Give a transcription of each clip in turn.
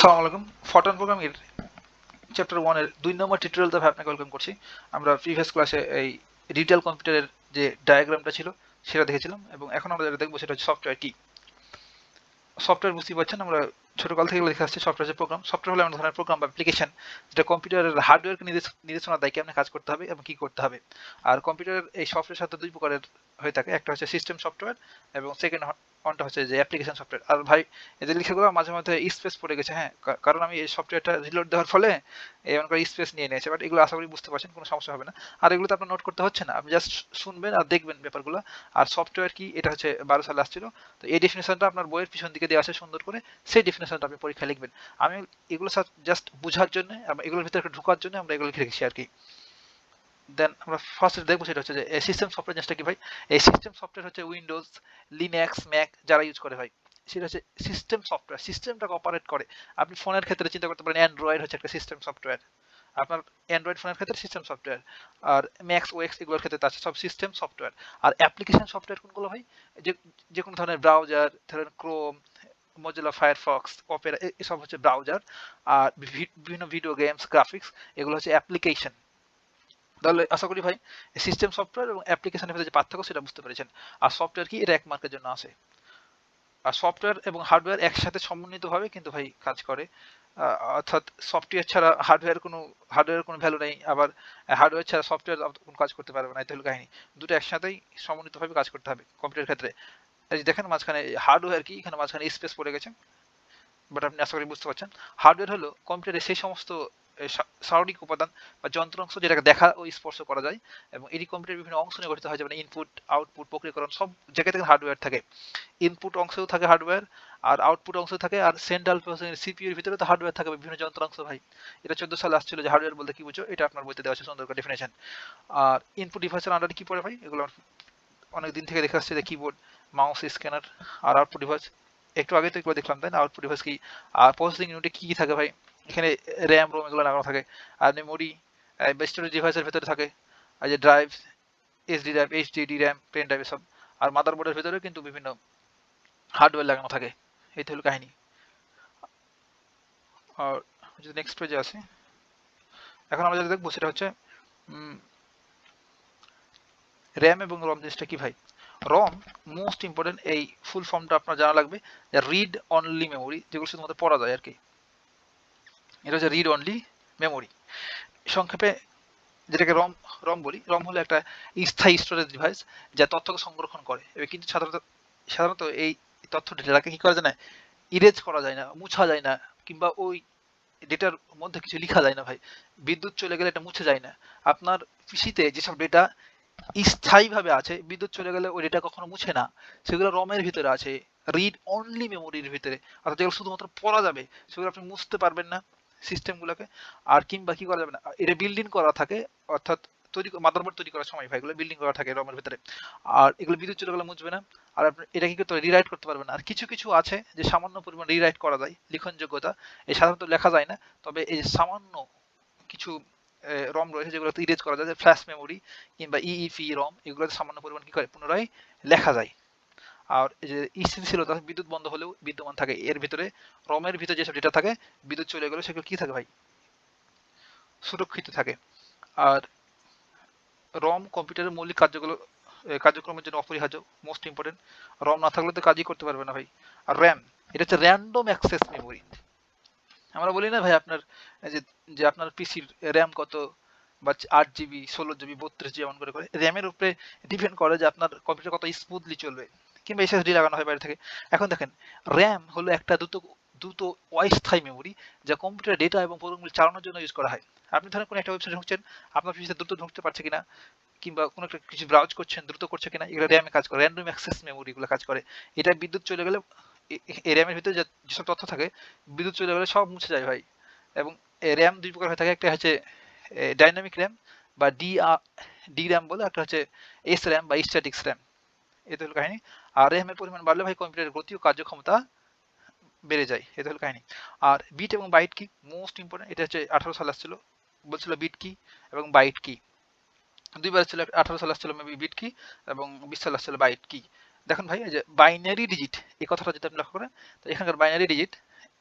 আসসালামু আলাইকুম। Fortran programming এর চ্যাপ্টার 1 এর 2 নম্বর টিউটোরিয়ালতে আপনাকে ওয়েলকাম করছি। আমরা প্রিভিয়াস ক্লাসে এই ডিজিটাল কম্পিউটারের যে ডায়াগ্রামটা ছিল সেটা দেখেছিলাম এবং এখন আমরা যেটা দেখবো সেটা হচ্ছে সফটওয়্যার কি। সফটওয়্যার বুঝতেই পারছেন, আমরা ছোটকাল থেকে দেখে আসছি সফটওয়্যার যে প্রোগ্রাম। সফটওয়্যার হলো এমন ধরনের প্রোগ্রাম বা অ্যাপ্লিকেশন যেটা কম্পিউটারের হার্ডওয়্যারকে নির্দেশনা দেয় কেমনে কাজ করতে হবে এবং কি করতে হবে। আর কম্পিউটারের এই সফটওয়্যার সাথে দুই প্রকারের হয়ে থাকে, একটা হচ্ছে সিস্টেম সফটওয়্যার এবং সেকেন্ড ওয়ানটা হচ্ছে যে অ্যাপ্লিকেশন সফটওয়্যার। আর ভাই এদের লেখাগুলো মাঝে মাঝে স্পেস পড়ে গেছে, হ্যাঁ, কারণ আমি এই সফটওয়্যারটা রিলোড দেওয়ার ফলে এমন করে স্পেস নিয়ে নিয়েছে, বাট এগুলো আশা করি বুঝতে পারছেন, কোনো সমস্যা হবে না। আর এগুলো তো আপনার নোট করতে হচ্ছে না, আপনি জাস্ট শুনবেন আর দেখবেন ব্যাপারগুলো। আর সফটওয়্যার কি এটা হচ্ছে 12 সালে আসছিল, তো এই ডেফিনেশনটা আপনার বইয়ের পিছন দিকে দেওয়া আছে সুন্দর করে, সেই ডেফিনেশনটা আপনি পরীক্ষায় লিখবেন। আমি এগুলো জাস্ট বোঝার জন্য, এগুলোর ভিতরে ঢোকার জন্য আমরা এগুলো লিখে রেখেছি আর কি। দেন আমরা ফার্স্ট দেখবো সেটা হচ্ছে যে সিস্টেম সফটওয়্যার জিনিসটা কি ভাই। এই সিস্টেম সফটওয়্যার হচ্ছে উইন্ডোজ, লিনাক্স, ম্যাক যারা ইউজ করে ভাই, সেটা হচ্ছে সিস্টেম সফটওয়্যার, সিস্টেমটাকে অপারেট করে। আপনি ফোনের ক্ষেত্রে চিন্তা করতে পারেন অ্যান্ড্রয়েড হচ্ছে একটা সিস্টেম সফটওয়্যার, আপনার অ্যান্ড্রয়েড ফোনের ক্ষেত্রে সিস্টেম সফটওয়্যার। আর ম্যাক্স ওএক্স এগুলোর ক্ষেত্রে তার সব সিস্টেম সফটওয়্যার। আর অ্যাপ্লিকেশন সফটওয়্যার কোনগুলো ভাই? যে যে কোনো ধরনের ব্রাউজার, ধরেন ক্রোম, মজিলা ফায়ারফক্স, অপেরা, এসব হচ্ছে ব্রাউজার। আর বিভিন্ন ভিডিও গেমস, গ্রাফিক্স, এগুলো হচ্ছে অ্যাপ্লিকেশন। তাহলে আশা করি ভাই সিস্টেম সফটওয়্যার এবং অ্যাপ্লিকেশনের ভিতরে যে পার্থক্য সেটা বুঝতে পেরেছেন। আর সফটওয়্যার কি, এটা এক মার্কের জন্য আসে। আর সফটওয়্যার এবং হার্ডওয়্যার একসাথে সমন্বিতভাবে কিন্তু ভাই কাজ করে। অর্থাৎ সফটওয়্যার ছাড়া হার্ডওয়্যারের কোনো ভ্যালু নেই, আবার হার্ডওয়্যার ছাড়া সফটওয়্যার কোনো কাজ করতে পারবে না, এটা হলো কাহিনী। দুটো একসাথেই সমন্বিতভাবে কাজ করতে হবে কম্পিউটারের ক্ষেত্রে। এই যে দেখেন মাঝখানে হার্ডওয়্যার কি, এখানে মাঝখানে স্পেস পড়ে গেছে, বাট আপনি আশা করি বুঝতে পারছেন। হার্ডওয়্যার হলো কম্পিউটারের সেই সমস্ত শারীরিক উপাদান বা যন্ত্রাংশ যেটাকে দেখা ও স্পর্শ করা যায়, এবং এটি কম্পিউটারের বিভিন্ন অংশ নিয়ে গঠিত হয়, যেমন ইনপুট, আউটপুট, প্রক্রিয়াকরণ, সব জায়গা থেকে হার্ডওয়্যার থাকে। ইনপুট অংশেও থাকে হার্ডওয়্যার, আর আউটপুট অংশেও থাকে, আর সেন্ট্রাল প্রসেসিং সিপিইউ এর ভিতরে তো হার্ডওয়্যার থাকে বিভিন্ন যন্ত্রাংশ ভাই। এটা 14 সালে আসছিল যে হার্ডওয়্যার বলতে কি বুঝো, এটা আপনার বইতে দেওয়া আছে সুন্দর করে ডেফিনেশন। আর ইনপুট ডিভাইসের আন্ডারে কি পড়ে ভাই, এগুলো অনেক দিন থেকে দেখে আসছে যে কিবোর্ড, মাউস, স্ক্যানার। আর আউটপুট ডিভাইস একটু আগে তো এগুলো দেখলাম তাই না, আউটপুট ডিভাইস কি। আর প্রসেসিং ইউনিটে কি কি থাকে ভাই, এখানে র্যাম, রোম এগুলো লাগানো থাকে। আর মেমোরি স্টোরেজ ডিভাইসের ভেতরে থাকে, আর যে drive, SD drive, HDD RAM, pen drive, সব। আর মাদারবোর্ডের ভেতরে কিন্তু বিভিন্ন হার্ডওয়্যার লাগানো থাকে। এই তো হলো কাহিনী। আর যদি নেক্সট পেজে আসি, এখন আমরা যেটা দেখবো সেটা হচ্ছে র্যাম এবং রম জিনিসটা কি ভাই। রম মোস্ট ইম্পর্টেন্ট, এই ফুল ফর্মটা আপনার জানা লাগবে, রিড অনলি মেমোরি, যেগুলো শুধুমাত্র পড়া যায় আর কি। এটা হচ্ছে রিড অনলি মেমোরি, সংক্ষেপে যেটাকে রম রম বলি। রম হলো একটা স্থায়ী স্টোরেজ ডিভাইস যা তথ্যকে সংরক্ষণ করে, কিন্তু সাধারণত এই তথ্য ডেটাকে কি করা যায় না, ইরেজ করা যায় না, মুছা যায় না, কিংবা ওই ডেটার মধ্যে কিছু লেখা যায় না ভাই। বিদ্যুৎ চলে গেলে এটা মুছে যায় না। আপনার পিসিতে যেসব ডেটা স্থায়ীভাবে আছে, বিদ্যুৎ চলে গেলে ওই ডেটা কখনো মুছে না, সেগুলো রমের ভিতরে আছে, রিড অনলি মেমোরির ভিতরে। অর্থাৎ যেগুলো শুধুমাত্র পড়া যাবে, সেগুলো আপনি মুছতে পারবেন না সিস্টেমগুলোকে। আর কিংবা কি করা যাবে না, এটা বিল্ডিং করা থাকে, অর্থাৎ মাদারবোর্ড তৈরি করার সময় ভাই এগুলো বিল্ডিং করা থাকে রমের ভিতরে। আর এগুলো বিদ্যুৎ চলে গেলে মুছবে না। আর আপনি এটা কি করতে রিরাইট করতে পারবেন না। আর কিছু কিছু আছে যে সামান্য পরিমাণ রিরাইট করা যায়, লিখনযোগ্যতা, এই সাধারণত লেখা যায় না। তবে এই যে সামান্য কিছু রম রয়েছে যেগুলোতে ইরেজ করা যায়, ফ্ল্যাশ মেমোরি কিংবা ইইপি রম, এগুলোতে সামান্য পরিমাণ কি করে পুনরায় লেখা যায়। আর এই যে স্থিতিশীলতা, বিদ্যুৎ বন্ধ হলেও বিদ্যমান থাকে এর ভিতরে। রমের ভিতরে যেসব ডেটা থাকে, বিদ্যুৎ চলে গেলে সেগুলো কি থাকে ভাই, সুরক্ষিত থাকে। আর রম কম্পিউটারের মৌলিক কার্যক্রমের জন্য অপরিহার্য, মোস্ট ইম্পর্টেন্ট। রম না থাকলে তো কাজই করতে পারবে না ভাই। আর র্যাম, এটা হচ্ছে র্যান্ডম অ্যাক্সেস মেমোরি। আমরা বলি না ভাই আপনার যে যে আপনার পিসির র্যাম কত, বা 8 জিবি, 16 জিবি, 32 জিবি, এমন করে করে র্যামের উপরে ডিপেন্ড করে যে আপনার কম্পিউটার কত স্মুথলি চলবে, কিংবা এসএসডি লাগানো হয় বাইরে থেকে। এখন দেখেন, র্যাম হলো একটা দ্রুত দ্রুত অস্থায়ী মেমোরি, যা কম্পিউটার ডেটা এবং প্রোগ্রামগুলি চালানোর জন্য ইউজ করা হয়। আপনি ধরেন কোনো একটা ওয়েবসাইটে ঢুকছেন, আপনার পিসিতে দ্রুত ঢুকতে পারছে কিনা, কিংবা কোনো একটা কিছু ব্রাউজ করছেন দ্রুত করছে কিনা, এগুলো র্যামে কাজ করে, র্যান্ডম অ্যাক্সেস মেমোরি এগুলো কাজ করে। এটা বিদ্যুৎ চলে গেলে এই র্যামের ভিতরে যেসব তথ্য থাকে, বিদ্যুৎ চলে গেলে সব মুছে যায় ভাই। এবং র্যাম দুই প্রকার হয়ে থাকে, একটা হচ্ছে ডাইনামিক র্যাম বা ডি র্যাম বলে, একটা হচ্ছে এস র্যাম বা স্ট্যাটিক্স র্যাম। এটা হলো কাহিনী। আর র্যামের পরিমাণ বাড়লে ভাই কম্পিউটারের গতি ও কার্যক্ষমতা বেড়ে যায়, এটা হলো কাহিনী। আর বিট এবং বাইট কি, মোস্ট ইম্পর্টেন্ট। এটা হচ্ছে 18 সালে আসছিল, বলছিল বিট কি এবং বাইট কি, দুইবার ছিল। 18 সালে আসছিল মেবি বিট কি, এবং 20 সালে আসছিল বাইট কি। দেখুন ভাই, এই যে বাইনারি ডিজিট, এই কথাটা যদি আপনি লক্ষ্য করেন, তো এখানকার বাইনারি ডিজিট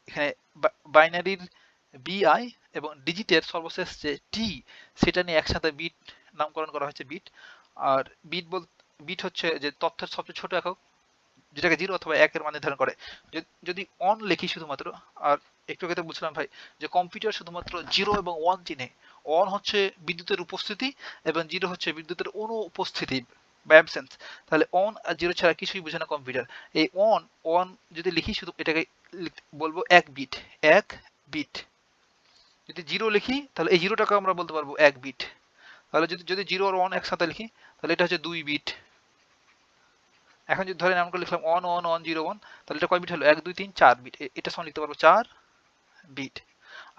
এখানে বাইনারির বিআই এবং ডিজিটের সর্বশেষ যে টি সেটা নিয়ে একসাথে বিট নামকরণ করা হয়েছে বিট। আর বিট হচ্ছে যে তথ্যের সবচেয়ে ছোট একক, যেটাকে 0 অথবা 1 এর মান নির্ধারণ করে। যদি অন লিখি শুধুমাত্র, আর একটু আগে তো বুঝলাম ভাই যে কম্পিউটার শুধুমাত্র 0 এবং 1 চিনে। অন হচ্ছে বিদ্যুতের উপস্থিতি এবং 0 হচ্ছে বিদ্যুতের অনুপস্থিতি বা অ্যাবসেন্স। তাহলে অন আর 0 ছাড়া কিছুই বোঝে না কম্পিউটার। এই অন যদি লিখি শুধু এটাকে বলবো 1 বিট, 1 বিট। যদি 0 লিখি তাহলে এই 0টাকে আমরা বলতে পারবো 1 বিট। তাহলে যদি 0 আর 1 একসাথে লিখি তাহলে এটা হচ্ছে 2 বিট। এখন যদি ধরেন আমরা লিখলাম 1 1 1 0 1, তাহলে এটা কয় বিট হলো? 1 2 3 4 বিট। এটা সমান লিখতে পারবো 4 বিট।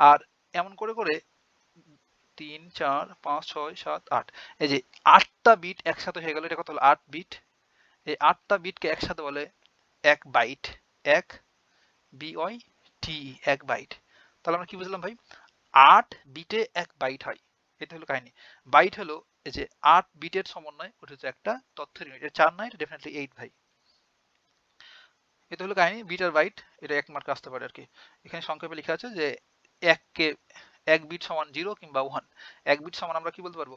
আর এমন করে করে 3 4 5 6 7 8, এই যে 8টা বিট একসাথে হয়ে গেল, এটা কত হলো? 8 বিট। এই 8টা বিটকে একসাথে বলে 1 বাইট, 1 বিওয়াই টি, 1 বাইট। তাহলে আমরা কি বুঝলাম ভাই? 8 বিটে 1 বাইট হয়। এটা হলো কাহিনী। বাইট হলো এই যে 8 বিটের সমন্বয়, ওটা হচ্ছে একটা তথ্যের ইউনিট। এটা 4 না, এটা ডেফিনেটলি 8 ভাই। এটা হলো কাহিনী, বিট আর বাইট। এটা 1 মার্ক আসতে পারে আর কি। এখানে সংক্ষেপে লেখা আছে যে 1 বিট সমান 0 কিংবা 1। 1 বিট সমান আমরা কি বলতে পারবো?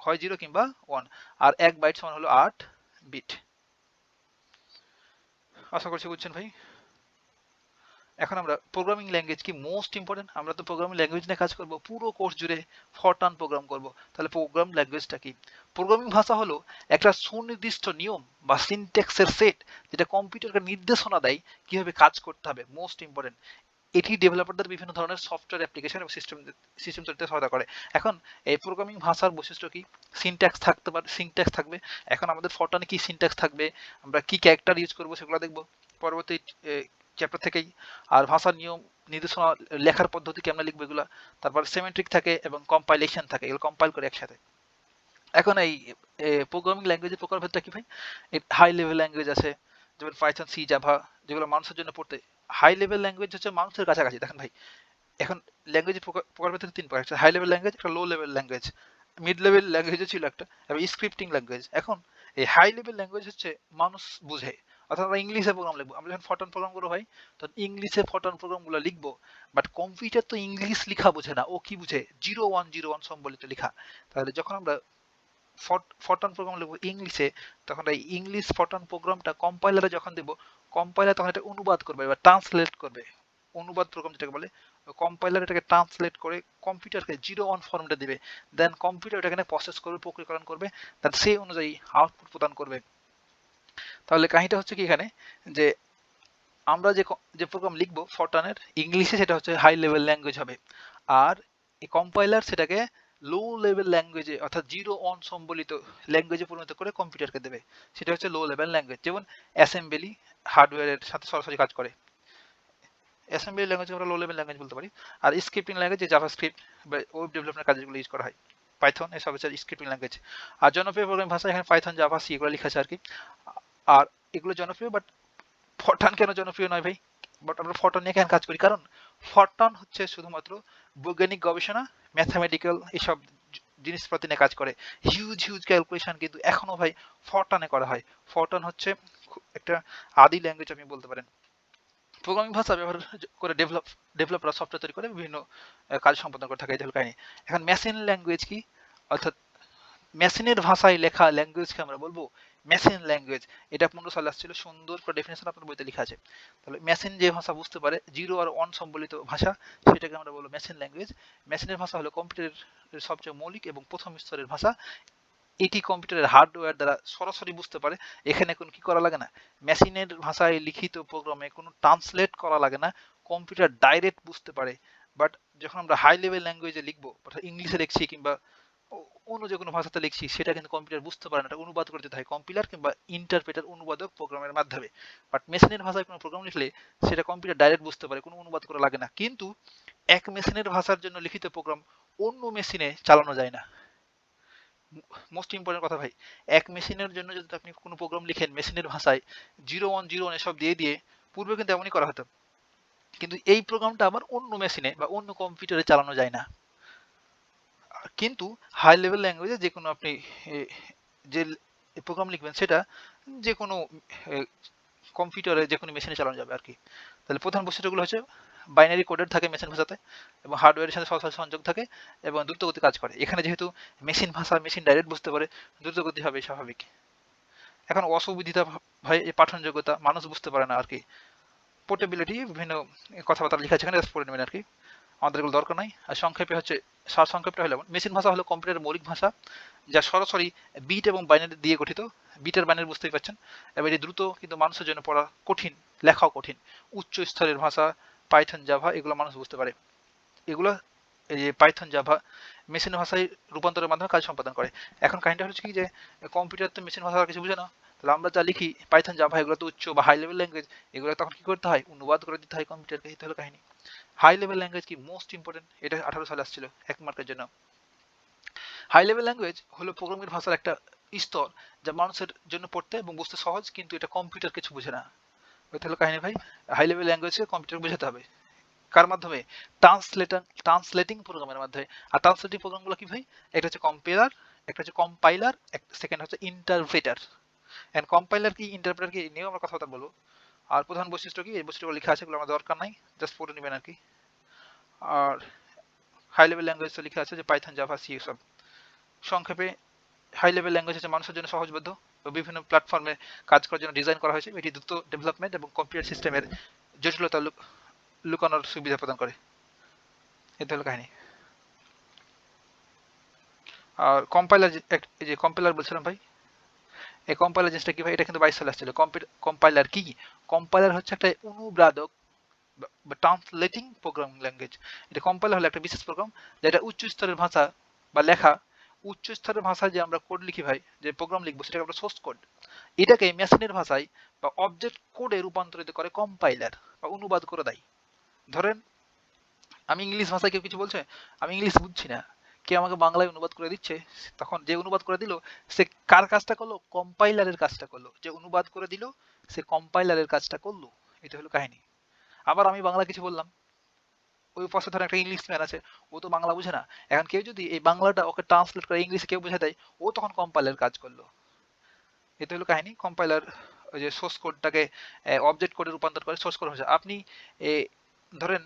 হয় 0 কিংবা 1। আর 1 বাইট সমান হলো 8 বিট। আশা করছি বুঝছেন ভাই। এখন আমরা প্রোগ্রামিং ল্যাঙ্গুয়েজ কি মোস্ট ইম্পর্টেন্ট, আমরা তো প্রোগ্রামিং ল্যাঙ্গুয়েজ নিয়ে কাজ করব পুরো কোর্স জুড়ে, ফরট্রান প্রোগ্রাম করব। তাহলে প্রোগ্রাম ল্যাঙ্গুয়েজটা কি? প্রোগ্রামিং ভাষা হলো একটা সুনির্দিষ্ট নিয়ম বা সিনট্যাক্সের সেট, যেটা কম্পিউটারকে নির্দেশনা দেয় কিভাবে কাজ করতে হবে। Most important. এটি ডেভেলপারদের বিভিন্ন ধরনের সফটওয়্যার অ্যাপ্লিকেশন এবং সিস্টেম তৈরিতে সহায়তা করে। এখন এই প্রোগ্রামিং ভাষার বৈশিষ্ট্য কি? সিনট্যাক্স থাকতে পারে, সিনট্যাক্স থাকবে। এখন আমাদের ফরট্রানে কি সিনট্যাক্স থাকবে, আমরা কি ক্যারেক্টার ইউজ করবো সেগুলো দেখবো পরবর্তী চ্যাপ্টার থেকেই। আর ভাষার নিয়ম, নির্দেশনা, লেখার পদ্ধতি কেমন লিখবে এগুলো। তারপর সিমেট্রিক থাকে এবং কম্পাইলেশন থাকে, এগুলো কম্পাইল করে একসাথে। এখন এই প্রোগ্রামিং ল্যাঙ্গুয়েজের প্রকারভেদটা কি ভাই? হাই লেভেল ল্যাঙ্গুয়েজ আছে, যেমন পাইথন, সি, জাভা, যেগুলো মানুষের জন্য পড়তে। হাই লেভেল ল্যাঙ্গুয়েজ হচ্ছে মানুষের কাছাকাছি। দেখেন ভাই, এখন ল্যাঙ্গুয়েজের প্রকারভেদ থেকে 3 প্রকার, একটা হাই লেভেল ল্যাঙ্গুয়েজ, একটা low level language, mid level ল্যাঙ্গুয়েজও ছিল একটা, এবং স্ক্রিপ্টিং ল্যাঙ্গুয়েজ। এখন এই হাই লেভেল ল্যাঙ্গুয়েজ হচ্ছে মানুষ বুঝে, অর্থাৎ আমরা ইংলিশে প্রোগ্রাম লিখবো। আমরা যখন ফরট্রান প্রোগ্রাম করবো ভাই, তখন ইংলিশে ফরট্রান প্রোগ্রামগুলো লিখবো। বাট কম্পিউটার তো ইংলিশ লিখা বোঝে না, ও কি বুঝে? 0101 সম্বলিত লেখা। তাহলে যখন আমরা ফরট্রান প্রোগ্রাম লিখবো ইংলিশে, তখন এই ইংলিশ ফরট্রান প্রোগ্রামটা কম্পাইলারে যখন দেবো, কম্পাইলার তখন এটা অনুবাদ করবে বা ট্রান্সলেট করবে। অনুবাদ প্রোগ্রাম যেটাকে বলে, কম্পাইলার এটাকে ট্রান্সলেট করে কম্পিউটারকে 01 ফর্মটা দিবে। দেন কম্পিউটার এটাকে প্রসেস করবে, প্রক্রিয়াকরণ করবে, দেন সেই অনুযায়ী আউটপুট প্রদান করবে। তাহলে কাহিনীটা হচ্ছে কি এখানে, যে আমরা যে প্রোগ্রাম লিখবো ফরট্রানের ইংলিশে, সেটা হচ্ছে হাই লেভেল ল্যাঙ্গুয়েজ হবে। আর এই কম্পাইলার সেটাকে লো লেভেল ল্যাঙ্গুয়েজে, অর্থাৎ 01 সম্বলিত ল্যাঙ্গুয়েজে পরিণত করে কম্পিউটারকে দেবে, সেটা হচ্ছে লো লেভেল ল্যাঙ্গুয়েজ। যেমন অ্যাসেম্বলি হার্ডওয়্যারের সাথে সরাসরি কাজ করে, অ্যাসেম্বলি ল্যাঙ্গুয়েজকে আমরা লো লেভেল ল্যাঙ্গুয়েজ বলতে পারি। আর স্ক্রিপ্টিং ল্যাঙ্গুয়েজ, যে জাভাস্ক্রিপ্ট বা ওয়েব ডেভেলপমেন্ট কাজে যেগুলো ইউজ করা হয়, পাইথন, এসব হচ্ছে স্ক্রিপ্টিং ল্যাঙ্গুয়েজ। আর জনপ্রিয় প্রোগ্রামিং ভাষা এখানে পাইথন, জাভা, সি এগুলো লেখা আছে আর কি। আর এগুলো জনপ্রিয়, বাট ফরট্রান কেন জনপ্রিয় নয় ভাই? বাট আমরা ফরট্রান নিয়ে কেন কাজ করি? কারণ ফরট্রান হচ্ছে শুধুমাত্র বৈজ্ঞানিক গবেষণা, ম্যাথামেটিক্যাল এসব জিনিসপাতি নিয়ে কাজ করে। হিউজ হিউজ ক্যালকুলেশন কিন্তু এখনো ভাই ফরট্রানে করা হয়। ফরট্রান হচ্ছে একটা আদি ল্যাঙ্গুয়েজ আপনি বলতে পারেন। প্রোগ্রামিং ভাষা ব্যবহার করে ডেভেলপাররা সফটওয়্যার তৈরি করে বিভিন্ন কাজ সম্পাদন করে থাকে, এই কাহিনী। এখন মেশিন ল্যাঙ্গুয়েজ কি? অর্থাৎ মেশিনের ভাষায় লেখা ল্যাঙ্গুয়েজকে আমরা বলবো মেশিন ল্যাঙ্গুয়েজ। এটা 15 সালে আসছিল, সুন্দর করে ডেফিনেশন আপনার বইতে লেখা আছে। তাহলে মেশিন যে ভাষা বুঝতে পারে, 0 আর 1 সম্বলিত ভাষা, সেটাকে আমরা বলবো মেশিন ল্যাঙ্গুয়েজ। মেশিনের ভাষা হলো কম্পিউটারের সবচেয়ে মৌলিক এবং প্রথম স্তরের ভাষা। এটি কম্পিউটারের হার্ডওয়্যার দ্বারা সরাসরি বুঝতে পারে। এখানে কোনো কি করা লাগে না, মেশিনের ভাষায় লিখিত প্রোগ্রামে কোনো ট্রান্সলেট করা লাগে না, কম্পিউটার ডাইরেক্ট বুঝতে পারে। বাট যখন আমরা হাই লেভেল ল্যাঙ্গুয়েজে লিখবো, অর্থাৎ ইংলিশে লিখছি কিংবা অন্য যে কোনো ভাষাতে লিখছি, সেটা কিন্তু কম্পিউটার বুঝতে পারে না, এটা অনুবাদ করে দিতে হয় কম্পিলার কিংবা ইন্টারপ্রেটার, অনুবাদক প্রোগ্রামের মাধ্যমে। বাট মেশিনের ভাষায় কোনো প্রোগ্রাম লিখলে সেটা কম্পিউটার ডাইরেক্ট বুঝতে পারে, কোনো অনুবাদ করা লাগে না। কিন্তু এক মেশিনের ভাষার জন্য লিখিত প্রোগ্রাম অন্য মেশিনে চালানো যায় না। মোস্ট ইম্পর্টেন্ট কথা ভাই, এক মেশিনের জন্য যদি আপনি কোনো প্রোগ্রাম লিখেন মেশিনের ভাষায়, 0101 এসব দিয়ে দিয়ে, পূর্বে কিন্তু এমনই করা হতো। কিন্তু এই প্রোগ্রামটা আবার অন্য মেশিনে বা অন্য কম্পিউটারে চালানো যায় না। কিন্তু হাই লেভেল ল্যাঙ্গুয়েজে যে কোনো আপনি যে প্রোগ্রাম লিখবেন, সেটা যে কোনো কম্পিউটারে যে কোনো মেশিনে চালানো যাবে আর কি। তাহলে প্রধান বৈশিষ্ট্যগুলো হচ্ছে বাইনারি কোডেড থাকে মেশিন ভাষাতে এবং হার্ডওয়্যারের সাথে সরাসরি সংযোগ থাকে এবং দ্রুতগতি কাজ করে। এখানে যেহেতু মেশিন ভাষা, মেশিন ডাইরেক্ট বুঝতে পারে, দ্রুতগতি হবে স্বাভাবিক। এখন অসুবিধা হয় এই পাঠনযোগ্যতা, মানুষ বুঝতে পারে না আর কি। পোর্টেবিলিটি, বিভিন্ন কথাবার্তা লেখা আছে এখানে, পড়ে নেবেন আর কি, আমাদের এগুলো দরকার নাই। আর সংক্ষেপে হচ্ছে, সার সংক্ষেপটা হলো মেশিন ভাষা হলো কম্পিউটারের মৌলিক ভাষা, যা সরাসরি বিট এবং বাইনারি দিয়ে গঠিত। বিটের বাইনারি বুঝতেই পারছেন, এবং এটি দ্রুত, কিন্তু মানুষের জন্য পড়া কঠিন, লেখাও কঠিন। উচ্চ স্তরের ভাষা পাইথন, জাভা, এগুলো মানুষ বুঝতে পারে। এগুলো, এই যে পাইথন, জাভা মেশিন ভাষায় রূপান্তরের মাধ্যমে কাজ সম্পাদন করে। এখন কাহিনীটা হচ্ছে কি যে কম্পিউটার তো মেশিন ভাষা কিছু বুঝে না, তাহলে আমরা যা লিখি পাইথন, জাভা, এগুলো তো উচ্চ বা হাই লেভেল ল্যাঙ্গুয়েজ, এগুলো তখন কি করতে হয়, অনুবাদ করে দিতে হয় কম্পিউটারকে। এই হলো কাহিনী। হাই লেভেল ল্যাঙ্গুয়েজ কি মোস্ট ইম্পর্টেন্ট, এটা 18 সালে আসছিল 1 মার্কের জন্য। হাই লেভেল ল্যাঙ্গুয়েজ হলো প্রোগ্রামিং ভাষার একটা স্তর, যা মানুষের জন্য পড়তে এবং বুঝতে সহজ, কিন্তু এটা কম্পিউটার কিছু বুঝে না। ওইটা হলো কাহিনী ভাই। হাই লেভেল ল্যাঙ্গুয়েজকে কম্পিউটার বোঝাতে হবে কার মাধ্যমে, ট্রান্সলেটিং প্রোগ্রামের মাধ্যমে। আর ট্রান্সলেটিং প্রোগ্রামগুলো কি ভাই, একটা হচ্ছে কম্পাইলার, একটা হচ্ছে কম্পাইলার, সেকেন্ড হচ্ছে ইন্টারপ্রেটার। এন্ড কম্পাইলার কি, ইন্টারপ্রেটার কি, নিয়েও আমরা কথা বলবো। আর প্রধান বৈশিষ্ট্য কি, এই বৈশিষ্ট্যগুলো লেখা আছে, এগুলো আমার দরকার নাই, জাস্ট পড়ে নেবেন আর কি। আর হাই লেভেল ল্যাঙ্গুয়েজ তো লেখা আছে যে পাইথন, জাভা, সি, এসব। সংক্ষেপে, হাই লেভেল ল্যাঙ্গুয়েজ হচ্ছে মানুষের জন্য সহজবোধ্য ও বিভিন্ন প্ল্যাটফর্মে কাজ করার জন্য ডিজাইন করা হয়েছে। এটি দ্রুত ডেভেলপমেন্ট এবং কম্পিউটার সিস্টেমের জটিলতা লুকানোর সুবিধা প্রদান করে। এটা হলো কাহিনী। আর কম্পাইলার, যে কম্পাইলার বলছিলাম ভাই, এই কম্পাইলার জিনিসটা কি ভাই, এটা কিন্তু 22 সালে আসছিল। কম্পাইলার কি, কম্পাইলার হচ্ছে একটা অনুবাদক বা ট্রান্সলেটিং প্রোগ্রাম ল্যাঙ্গুয়েজ। এটা কম্পাইলার হলো একটা বিশেষ প্রোগ্রাম, যেটা উচ্চ স্তরের ভাষা বা লেখা, উচ্চ স্তরের ভাষায় যে আমরা কোড লিখি ভাই, যে প্রোগ্রাম লিখবো, সেটাকে আমরা সোর্স কোড, এটাকে মেশিনের ভাষায় বা অবজেক্ট কোডে রূপান্তরিত করে কম্পাইলার বা অনুবাদ করে দেয়। ধরেন আমি ইংলিশ ভাষায়, কেউ কিছু বলছে, আমি ইংলিশ বুঝছি না, কেউ আমাকে বাংলায় অনুবাদ করে দিচ্ছে, তখন যে অনুবাদ করে দিল সে কার কাজটা করলো, কম্পাইলারের কাজটা করলো। যে অনুবাদ করে দিল সে কম্পাইলারের কাজটা করলো। এটা হলো কাহিনী। আবার আমি বাংলা কিছু বললাম, ওই পাশে ধরেন একটা ইংলিশ ম্যান আছে, ও তো বাংলা বুঝে না, এখন কেউ যদি এই বাংলাটা ওকে ট্রান্সলেট করে ইংলিশে কেউ বুঝে দেয়, ও তখন কম্পাইলার কাজ করলো। এটা হলো কাহিনী। কম্পাইলার ওই যে সোর্স কোডটাকে অবজেক্ট কোডে রূপান্তর করে সোর্স কোড ভাষা। আপনি ধরেন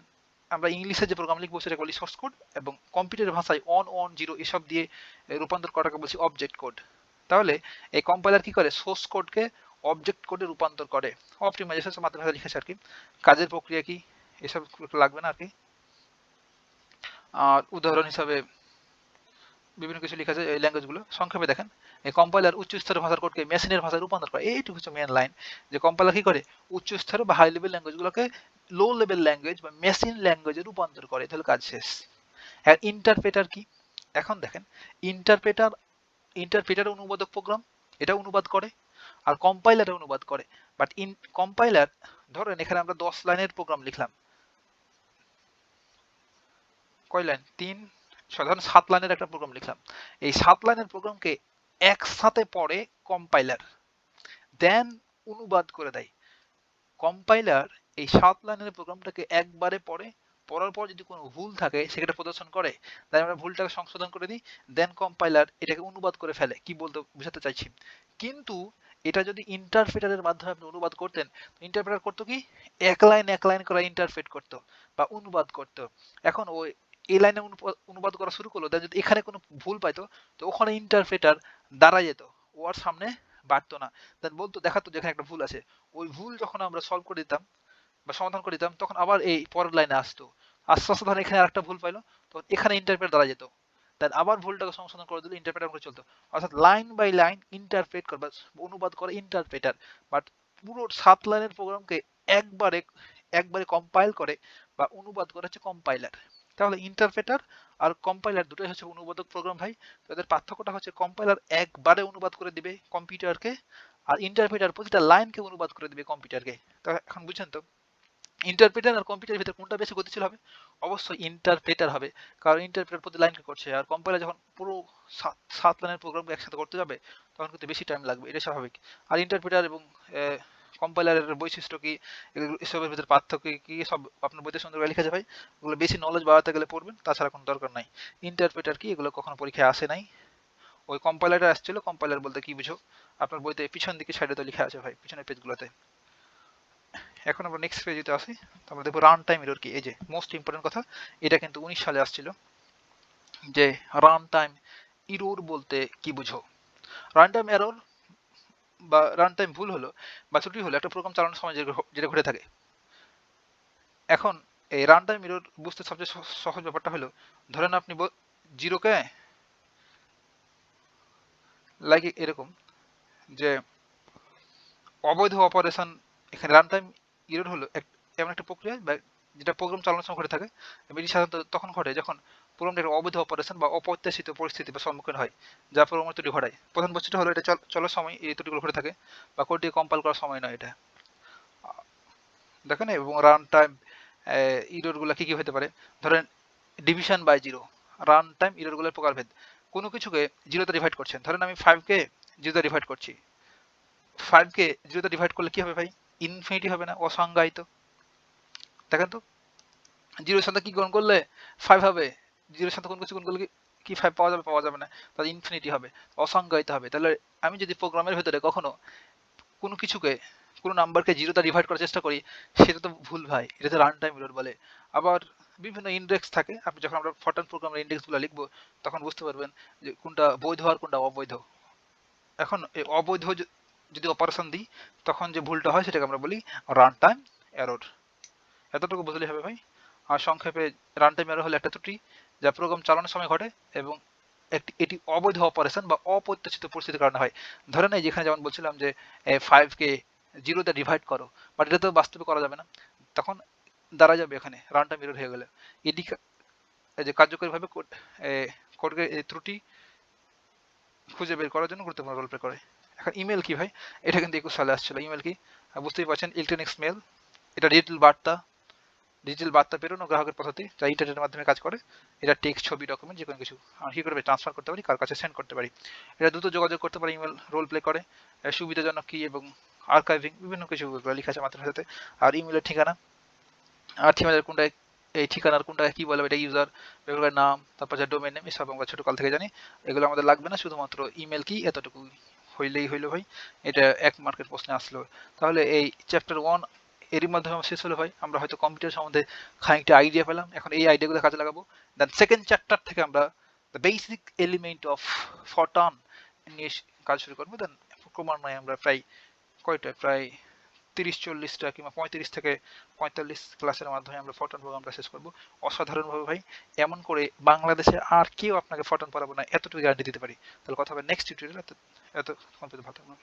আমরা ইংলিশে যে প্রোগ্রাম লিখবো সেটাকে বলি সোর্স কোড, এবং কম্পিউটার ভাষায় অন অন জিরো এসব দিয়ে রূপান্তর করাকে বলছি অবজেক্ট কোড। তাহলে এই কম্পাইলার কি করে, সোর্স কোডকে অবজেক্ট কোডে রূপান্তর করে। অপটিমাইজেশন মাধ্যমে লিখেছে আর কি। কাজের প্রক্রিয়া কি, এসব লাগবে না আর কি। আর উদাহরণ হিসাবে বিভিন্ন কিছু লেখা আছে এই ল্যাঙ্গুয়েজগুলো। সংক্ষেপে দেখেন, এই কম্পাইলার উচ্চ স্তরের ভাষার কোডকে মেশিনের ভাষায় রূপান্তর করে। এইটুকু হচ্ছে মেন লাইন, যে কম্পাইলার কি করে, উচ্চ স্তরের বা হাই লেভেল ল্যাঙ্গুয়েজগুলোকে লো লেভেল ল্যাঙ্গুয়েজ বা মেশিন ল্যাঙ্গুয়েজে রূপান্তর করে। তাহলে কাজ শেষ। আর ইন্টারপ্রেটার কি, এখন দেখেন, ইন্টারপ্রেটার, ইন্টারপ্রেটার অনুবাদক প্রোগ্রাম, এটা অনুবাদ করে, আর কম্পাইলারে অনুবাদ করে। বাট কম্পাইলার, ধরেন এখানে আমরা 10 লাইনের প্রোগ্রাম লিখলাম, কয় লাইন, 3, সাধারণ 7 লাইনের একটা প্রোগ্রাম লিখলাম। এই 7 লাইনের প্রোগ্রামকে একসাথে পড়ে কম্পাইলার, দেন অনুবাদ করে দেয়। কম্পাইলার এই 7 লাইনের প্রোগ্রামটাকে একবারে পড়ে, পড়ার পর যদি কোনো ভুল থাকে সেটা প্রদর্শন করে, তাই আমরা ভুলটাকে সংশোধন করে দিই, দেন কম্পাইলার এটাকে অনুবাদ করে ফেলে। কি বলতে বোঝাতে চাইছি, কিন্তু এটা যদি ইন্টারপ্রেটারের মাধ্যমে আপনি অনুবাদ করতেন, ইন্টারপ্রেটার করতো কি, এক লাইন এক লাইন করে ইন্টারপ্রেট করতো বা অনুবাদ করতো। এখন ওই এই লাইনে অনুবাদ করা শুরু করলো, দেন যদি এখানে কোনো ভুল পাইতো, তো ওখানে ইন্টারপ্রেটার দাঁড়ায় যেত, ও আর সামনে বাড়তো না, দেন বলতো, দেখাতো যেখানে একটা ভুল আছে। ওই ভুল যখন আমরা সলভ করে দিতাম বা সমাধান করে দিতাম, তখন আবার এই পরের লাইনে আসতো। আস্তে আস্তে ধরেন এখানে আরেকটা ভুল পাইলো, তখন এখানে ইন্টারপ্রেট দাঁড়া যেত, দেন আবার ভুলটাকে সংশোধন করে দিলে ইন্টারপ্রেটার করে চলতো। অর্থাৎ লাইন বাই লাইন ইন্টারপ্রেট করে বা অনুবাদ করে ইন্টারপ্রেটার। বাট পুরো 7 লাইনের প্রোগ্রামকে একবারে একবারে কম্পাইল করে বা অনুবাদ করে হচ্ছে কম্পাইলার। তাহলে ইন্টারপ্রেটার আর কম্পাইলার দুটোই হচ্ছে অনুবাদক প্রোগ্রাম ভাই। তাদের পার্থক্যটা হচ্ছে, কম্পাইলার একবারে অনুবাদ করে দিবে কম্পিউটারকে, আর ইন্টারপ্রেটার প্রতিটা লাইনকে অনুবাদ করে দিবে কম্পিউটারকে। তো এখন বুঝছেন তো, ইন্টারপ্রেটার আর কম্পিউটারের ভিতরে কোনটা বেশি গতিশীল হবে? অবশ্যই ইন্টারপ্রেটার হবে, কারণ ইন্টারপ্রেটার প্রতি লাইনকে করছে, আর কম্পাইলার যখন পুরো 7 লাইনের প্রোগ্রামকে একসাথে করতে যাবে, তখন কিন্তু বেশি টাইম লাগবে, এটা স্বাভাবিক। আর ইন্টারপ্রেটার এবং কম্পাইলারের বৈশিষ্ট্য কি, এসবের ভিতরে পার্থক্য কি, সব আপনার বইতে সুন্দর করে লেখা আছে ভাই। ওগুলো বেশি নলেজ বাড়াতে গেলে পড়বেন, তাছাড়া কোনো দরকার নাই। ইন্টারপ্রেটার কি, এগুলো কখনো পরীক্ষায় আসে নাই। ওই কম্পাইলারটা আসছিল, কম্পাইলার বলতে কি বুঝো, আপনার বইতে পিছন দিকে সাইডে তো লেখা আছে ভাই, পিছনের পেজগুলোতে। এখন আমরা নেক্সট পেজে আসি। আমরা দেখবো রান টাইম এরর কি। এই যে মোস্ট ইম্পর্টেন্ট কথা, এটা কিন্তু 19 সালে আসছিল যে রান টাইম এরর বলতে কি বুঝো। রান টাইম এরর বা রান টাইম ভুল হলো বা ত্রুটি হলো একটা প্রোগ্রাম চালানোর সময় যেটা ঘটে থাকে। এখন এই রান টাইম এরর বুঝতে সবচেয়ে সহজ ব্যাপারটা হলো, ধরেন আপনি জিরোকে লাইক এরকম যে অবৈধ অপারেশন, এখানে রান টাইম এরর হলো এমন একটা প্রক্রিয়া বা যেটা প্রোগ্রাম চালানোর সময় ঘটে থাকে। এটি সাধারণত তখন ঘটে যখন প্রোগ্রামটা একটা অবৈধ অপারেশন বা অপ্রত্যাশিত পরিস্থিতি বা সম্মুখীন হয়, যা প্রোগ্রামের ত্রুটি ঘটায়। প্রধান বৈশিষ্ট্য হলো এটা চলার সময় এই ত্রুটিগুলো ঘটে থাকে, বা কোডটি কম্পাইল করার সময় নয় এটা। দেখেন, এবং রান টাইম ইররগুলো কি কি হতে পারে, ধরেন division by zero. Run time ইররগুলোর প্রকারভেদ, কোনো কিছুকে জিরোতে ডিভাইড করছেন, ধরেন আমি 5কে জিরোতে ডিভাইড করছি। 5কে জিরোতে ডিভাইড করলে কি হবে ভাই? ইনফিনিটি হবে না, অসংজ্ঞায়িত। দেখেন তো, জিরোর সাথে কি গুণ করলে 5 হবে, জিরোর সাথে কোন কিছু গুণ করলে কি 5 পাওয়া যাবে? পাওয়া যাবে না, তাহলে ইনফিনিটি হবে, অসংজ্ঞায়িত হবে। তাহলে আমি যদি প্রোগ্রামের ভেতরে কখনো কোনো কিছুকে, কোনো নাম্বারকে জিরোতে ডিভাইড করার চেষ্টা করি, সেটা তো ভুল ভাই, এটা তো রান টাইম এরর বলে। আবার বিভিন্ন ইন্ডেক্স থাকে, আপনি যখন আমরা ফরট্রান প্রোগ্রামের ইন্ডেক্সগুলো লিখবো তখন বুঝতে পারবেন যে কোনটা বৈধ আর কোনটা অবৈধ। এখন এই অবৈধ যদি অপারেশন দিই, তখন যে ভুলটা হয় সেটাকে আমরা বলি রান টাইম এরর। এতটুকু বুঝলেই হবে ভাই। আর সংক্ষেপে, রান টাইম এরর হলো একটা ত্রুটি যা প্রোগ্রাম চালানোর সময় ঘটে এবং এটি অবৈধ অপারেশন বা অপ্রত্যাশিত পরিস্থিতির কারণে হয়। ধরেন এই যেখানে যেমন বলছিলাম যে 5কে জিরোতে ডিভাইড করো, বাট এটা তো বাস্তবে করা যাবে না, তখন দাঁড়া যাবে এখানে রান টাইম এরর হয়ে গেলে। এটি এই যে কার্যকরীভাবে কোডকে ত্রুটি খুঁজে বের করার জন্য গুরুত্বপূর্ণ রোল প্লে করে। এখন ইমেল কি ভাই, এটা কিন্তু 21 সালে আসছিল। ইমেল কি বুঝতেই পারছেন, ইলেকট্রনিক্স মেল। এটা ডিজিটাল বার্তা প্রেরণ ও গ্রাহকের পদ্ধতি যা ইন্টারনেটের মাধ্যমে কাজ করে। এটা টেক্সট, ছবি, ডকুমেন্ট যে কোনো কিছু আমরা কি করবে ট্রান্সফার করতে পারি, কার কাছে সেন্ড করতে পারি। এটা দ্রুত যোগাযোগ করতে পারি, ইমেল রোল প্লে করে। সুবিধাজনক কি এবং আর্কাইভিং বিভিন্ন কিছু লেখা আছে মাত্রার সাথে। আর ইমেলের ঠিকানা, আর ঠিকানার কোনটায়, এই ঠিকানার কোনটাকে কি বলে, এটা ইউজার ব্যবহারের নাম, তারপর যে ডোমেন নেম, এসব আমরা ছোটকাল থেকে জানি। এগুলো আমাদের লাগবে না, শুধুমাত্র ইমেল কি এতটুকু হইলেই হইলো ভাই। এটা 1 মার্কের প্রশ্নে আসলো। তাহলে এই চ্যাপ্টার 1 এরই মাধ্যমে আমার শেষ হলো ভাই। আমরা হয়তো কম্পিউটার সম্বন্ধে খানিকটা আইডিয়া পেলাম, এখন এই আইডিয়াগুলো কাজে লাগাবো। দেন সেকেন্ড চ্যাপ্টার থেকে আমরা the basic element of Fortran নিয়ে কাজ শুরু করবো। দেন ক্রমান্বয়ে আমরা প্রায় 30-40টা কিংবা 35 থেকে 45 ক্লাসের মাধ্যমে আমরা ফরট্রান প্রোগ্রামটা শেষ করব অসাধারণভাবে ভাই। এমন করে বাংলাদেশে আর কেউ আপনাকে ফরট্রান পড়াবো না, এতটুকু গ্যারান্টি দিতে পারি। তাহলে কথা হবে নেক্সট টিউটোরিয়ালে। এত ভালো থাকবেন।